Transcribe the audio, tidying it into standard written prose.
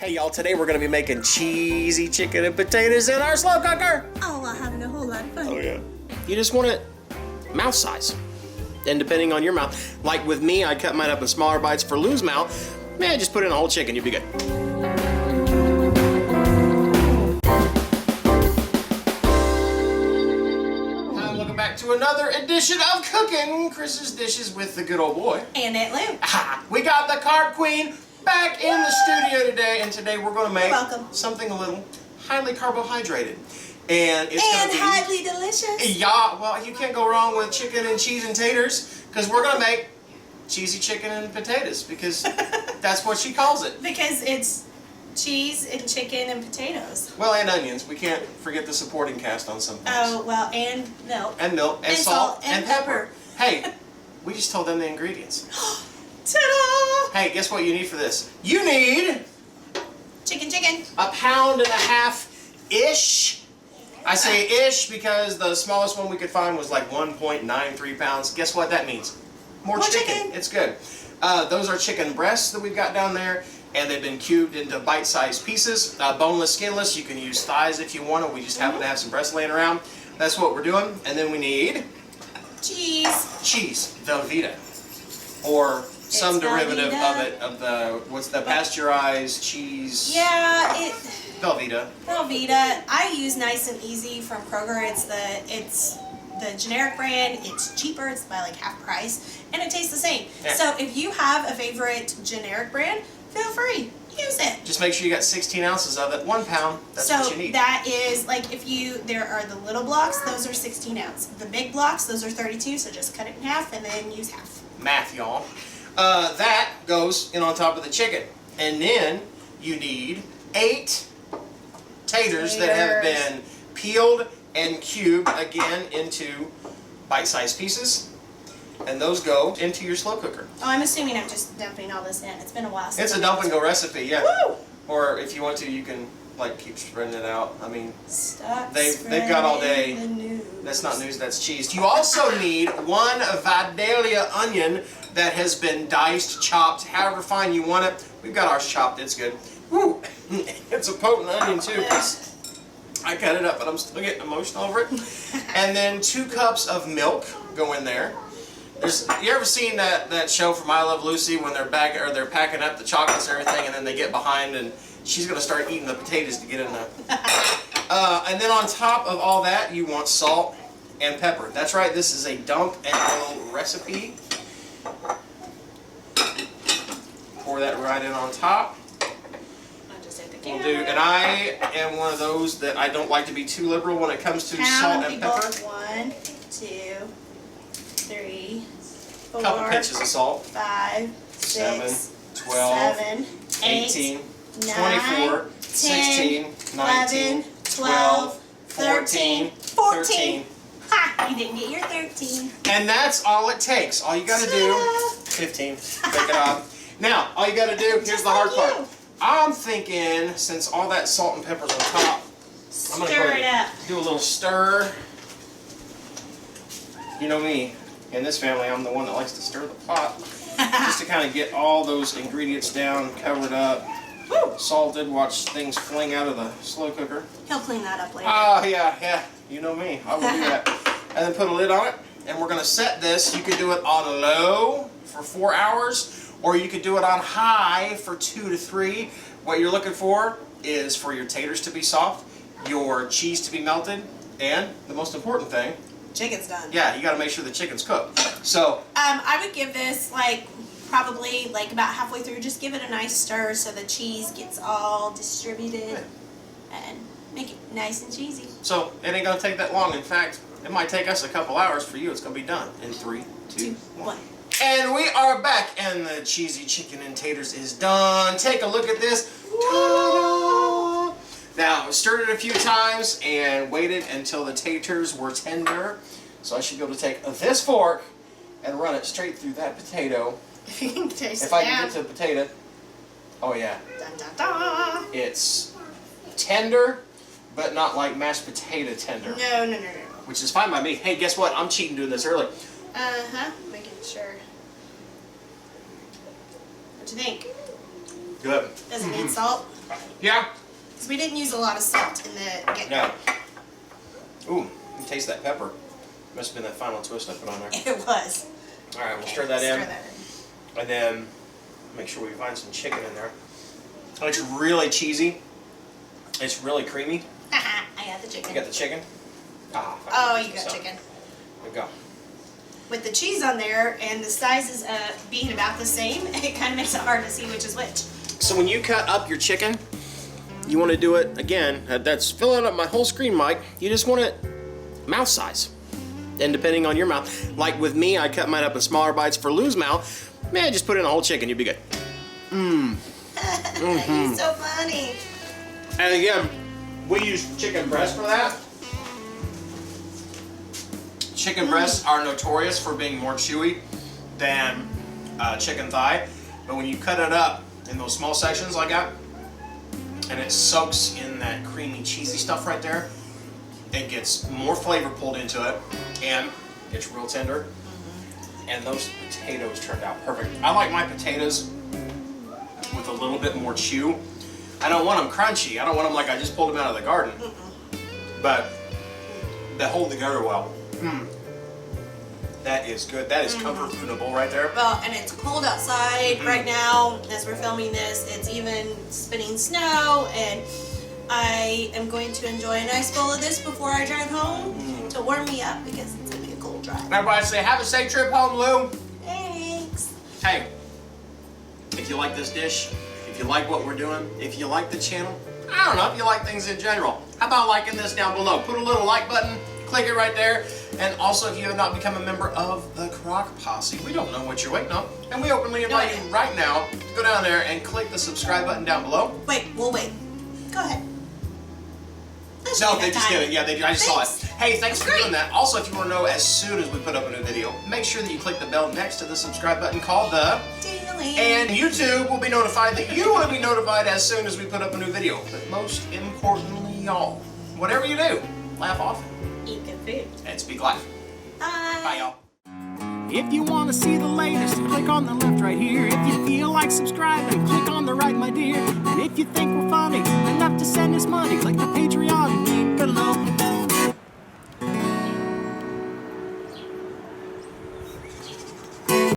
Hey y'all, today we're gonna be making cheesy chicken and potatoes in our slow cooker. Oh, we're having a whole lot of fun. Oh yeah. You just want it mouth size. And depending on your mouth, like with me, I cut mine up in smaller bites. For Lou's mouth, man, just put in a whole chicken, you'll be good. Welcome back to another edition of Cooking Chris's Dishes with the good old boy. And Aunt Lou. We got the Carb Queen back in the studio today, and today we're going to make something a little highly carbohydrated. And it's going to be highly delicious. Yeah, well, you can't go wrong with chicken and cheese and taters, because we're going to make cheesy chicken and potatoes, because that's what she calls it. Because it's cheese and chicken and potatoes. Well, and onions. We can't forget the supporting cast on some things. Oh, well, and milk. And milk, and salt, and pepper. Hey, we just told them the ingredients. Ta-da! Hey, guess what you need for this? You need Chicken. 1.5 pounds-ish. I say ish because the smallest one we could find was like 1.93 pounds. Guess what that means? More chicken. It's good. Those are chicken breasts that we've got down there, and they've been cubed into bite-sized pieces. Boneless, skinless. You can use thighs if you want to. We just happen to have some breasts laying around. That's what we're doing. And then we need cheese. Cheese, Velveeta, or some derivative of it, of the pasteurized cheese. Yeah, Velveeta. I use Nice and Easy from Kroger. It's the generic brand. It's cheaper. It's by like half price, and it tastes the same. Yeah. So if you have a favorite generic brand, feel free, use it. Just make sure you got 16 ounces of it. 1 pound. That's what you need. So that is like there are the little blocks. Those are 16 ounce. The big blocks, those are 32. So just cut it in half and then use half. Math, y'all. That goes in on top of the chicken, and then you need 8 taters that have been peeled and cubed again into bite-sized pieces, and those go into your slow cooker. Oh, I'm assuming I'm just dumping all this in. It's been a while since. It's a dump and go recipe, yeah. Woo! Or if you want to, you can like keep spreading it out. I mean, they've got all day. The news. That's not news, that's cheese. You also need 1 Vidalia onion that has been diced, chopped, however fine you want it. We've got ours chopped, it's good. Woo! It's a potent onion too. I cut it up, but I'm still getting emotional over it. And then 2 cups of milk go in there. You ever seen that show from I Love Lucy when they're packing up the chocolates and everything, and then they get behind and she's gonna start eating the potatoes to get in the. And then on top of all that, you want salt and pepper. That's right. This is a dump and go recipe. Pour that right in on top. We'll do, and I am one of those that I don't like to be too liberal when it comes to salt and pepper. 1, 2, 3, 4, couple pinches of salt. 5, 7, 6, 12, 7, 18, 9, 24, 16, 19, 12, 13, 14. Ha! You didn't get your 13. And that's all it takes. All you gotta do, 15, take it off. Now, all you gotta do, here's the hard part. I'm thinking, since all that salt and pepper's on top, I'm gonna go ahead and do a little stir. You know me, in this family, I'm the one that likes to stir the pot. Just to kind of get all those ingredients down, covered up, salted, watch things fling out of the slow cooker. He'll clean that up later. Oh, yeah, you know me, I will do that. And then put a lid on it, and we're gonna set this. You could do it on low for 4 hours, or you could do it on high for 2 to 3. What you're looking for is for your taters to be soft, your cheese to be melted, and the most important thing, chicken's done. Yeah, you got to make sure the chicken's cooked. So I would give this probably about halfway through. Just give it a nice stir so the cheese gets all distributed and make it nice and cheesy. So it ain't gonna take that long. In fact, it might take us a couple hours. For you, it's gonna be done in 3, 2, 1. And we are back, and the cheesy chicken and taters is done. Take a look at this. Ta-da! Now, I stirred it a few times and waited until the taters were tender. So I should be able to take this fork and run it straight through that potato. If I can get to the potato. Oh yeah. Dun, dun, dun. It's tender, but not like mashed potato tender. No. Which is fine by me. Hey, guess what? I'm cheating doing this early. Making sure. What you think? Good. Does it need salt? Yeah? Because we didn't use a lot of salt in the get-go. No. Ooh, you taste that pepper. Must have been that final twist I put on there. It was. Alright, we'll stir that in. Stir that in. And then make sure we find some chicken in there. It's really cheesy. It's really creamy. I got the chicken. You got the chicken? Oh, you got chicken. There we go. With the cheese on there and the sizes being about the same, it kind of makes it hard to see which is which. So when you cut up your chicken, you want to do it, again, that's filling up my whole screen, Mike. You just want it mouth size. And depending on your mouth, like with me, I cut mine up in smaller bites. For Lou's mouth, man, just put in a whole chicken, you'll be good. Mmm. You're so funny. And again, we use chicken breast for that. Chicken breasts are notorious for being more chewy than chicken thigh. But when you cut it up in those small sections like that, and it soaks in that creamy, cheesy stuff right there, it gets more flavor pulled into it, and it's real tender. And those potatoes turned out perfect. I like my potatoes with a little bit more chew. I don't want them crunchy. I don't want them like I just pulled them out of the garden. But they hold together well. That is good. That is comfort food in a bowl right there. Well, and it's cold outside right now as we're filming this. It's even spitting snow, and I am going to enjoy a nice bowl of this before I drive home to warm me up because it's going to be a cold drive. Everybody say, have a safe trip home, Lou. Thanks. Hey, if you like this dish, if you like what we're doing, if you like the channel, I don't know, if you like things in general, how about liking this down below? Put a little like button, click it right there. And also, if you have not become a member of the Crock Posse, we don't know what you're waiting on. And we openly invite you right now to go down there and click the subscribe button down below. Wait, we'll wait. Go ahead. No, they just did it. Yeah, they did. I just saw it. Hey, thanks for doing that. Also, if you want to know as soon as we put up a new video, make sure that you click the bell next to the subscribe button called the Daily. And YouTube will be notified that you want to be notified as soon as we put up a new video. But most importantly, y'all, whatever you do, laugh often. Eat good food. And speak life. Bye. Bye, y'all. If you want to see the latest, click on the left right here. If you feel like subscribing, click on the right, my dear. And if you think we're funny enough to send us money, click